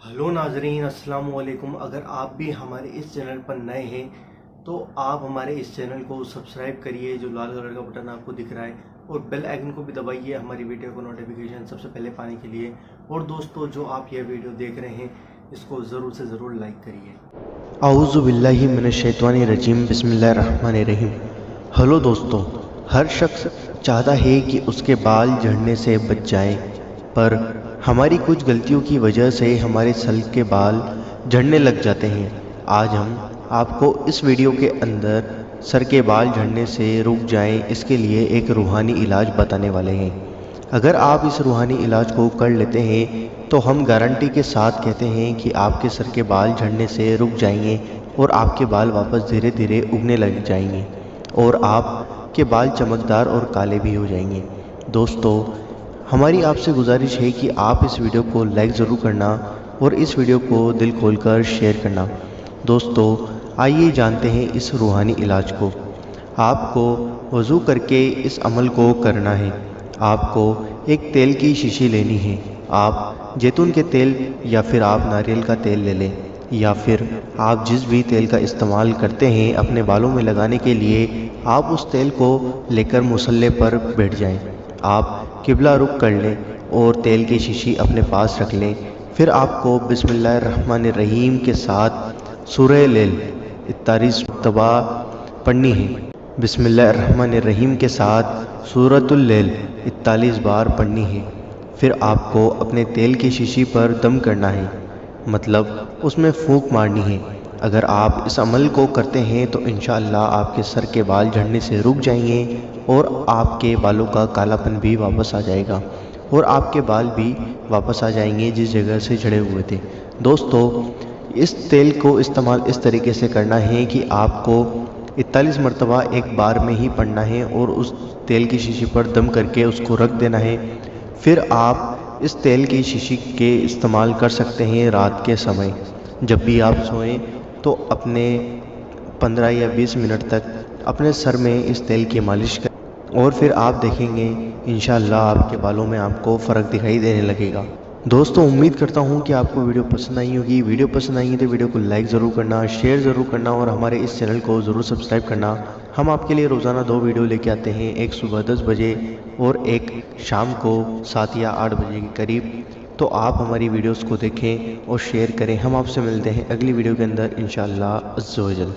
Hello नाजरीन, अस्सलाम वालेकुम। अगर आप भी हमारे इस चैनल पर नए हैं तो आप हमारे इस चैनल को सब्सक्राइब करिए, जो लाल कलर का बटन आपको दिख रहा है, और बेल आइकन को भी दबाइए हमारी वीडियो को नोटिफिकेशन सबसे पहले पाने के लिए। और दोस्तों, जो आप ये वीडियो देख रहे हैं इसको ज़रूर से ज़रूर लाइक करिए। औज़ु बिल्लाहि मिनश्शैतानिर रजीम, बिस्मिल्लाहिर रहमानिर रहीम। हेलो दोस्तों, हर शख्स चाहता है कि उसके बाल झड़ने से बच जाएं, पर हमारी कुछ गलतियों की वजह से हमारे सर के बाल झड़ने लग जाते हैं। आज हम आपको इस वीडियो के अंदर सर के बाल झड़ने से रुक जाएं, इसके लिए एक रूहानी इलाज बताने वाले हैं। अगर आप इस रूहानी इलाज को कर लेते हैं तो हम गारंटी के साथ कहते हैं कि आपके सर के बाल झड़ने से रुक जाएंगे और आपके बाल वापस धीरे धीरे उगने लग जाएंगे और आपके बाल चमकदार और काले भी हो जाएंगे। दोस्तों, हमारी आपसे गुजारिश है कि आप इस वीडियो को लाइक ज़रूर करना और इस वीडियो को दिल खोलकर शेयर करना। दोस्तों, आइए जानते हैं इस रूहानी इलाज को। आपको वज़ू करके इस अमल को करना है। आपको एक तेल की शीशी लेनी है। आप जैतून के तेल या फिर आप नारियल का तेल ले लें, या फिर आप जिस भी तेल का इस्तेमाल करते हैं अपने बालों में लगाने के लिए, आप उस तेल को लेकर मुसल्ले पर बैठ जाएं। आप किबला रुख कर लें और तेल की शीशी अपने पास रख लें। फिर आपको बिस्मिल्लाहिर्रहमानिर्रहीम के साथ सूरह लेल 41 मरतबा पढ़नी है। बिस्मिल्लाहिर्रहमानिर्रहीम के साथ सूरतुल लेल 41 बार पढ़नी है। फिर आपको अपने तेल की शीशी पर दम करना है, मतलब उसमें फूंक मारनी है। अगर आप इस अमल को करते हैं तो इंशाअल्लाह आपके सर के बाल झड़ने से रुक जाएंगे और आपके बालों का कालापन भी वापस आ जाएगा और आपके बाल भी वापस आ जाएंगे जिस जगह से झड़े हुए थे। दोस्तों, इस तेल को इस्तेमाल इस तरीके से करना है कि आपको 41 मरतबा एक बार में ही पढ़ना है और उस तेल की शीशी पर दम करके उसको रख देना है। फिर आप इस तेल की शीशी के इस्तेमाल कर सकते हैं रात के समय। जब भी आप सोएं तो अपने 15 या 20 मिनट तक अपने सर में इस तेल की मालिश करें और फिर आप देखेंगे इंशाअल्लाह आपके बालों में आपको फ़र्क दिखाई देने लगेगा। दोस्तों, उम्मीद करता हूँ कि आपको वीडियो पसंद आई होगी। वीडियो पसंद आई है तो वीडियो को लाइक ज़रूर करना, शेयर ज़रूर करना और हमारे इस चैनल को ज़रूर सब्सक्राइब करना। हम आपके लिए रोज़ाना 2 वीडियो लेके आते हैं, एक सुबह 10 बजे और एक शाम को 7 या 8 बजे के करीब। तो आप हमारी वीडियोस को देखें और शेयर करें। हम आपसे मिलते हैं अगली वीडियो के अंदर इंशाअल्लाह अज़्ज़ व जल।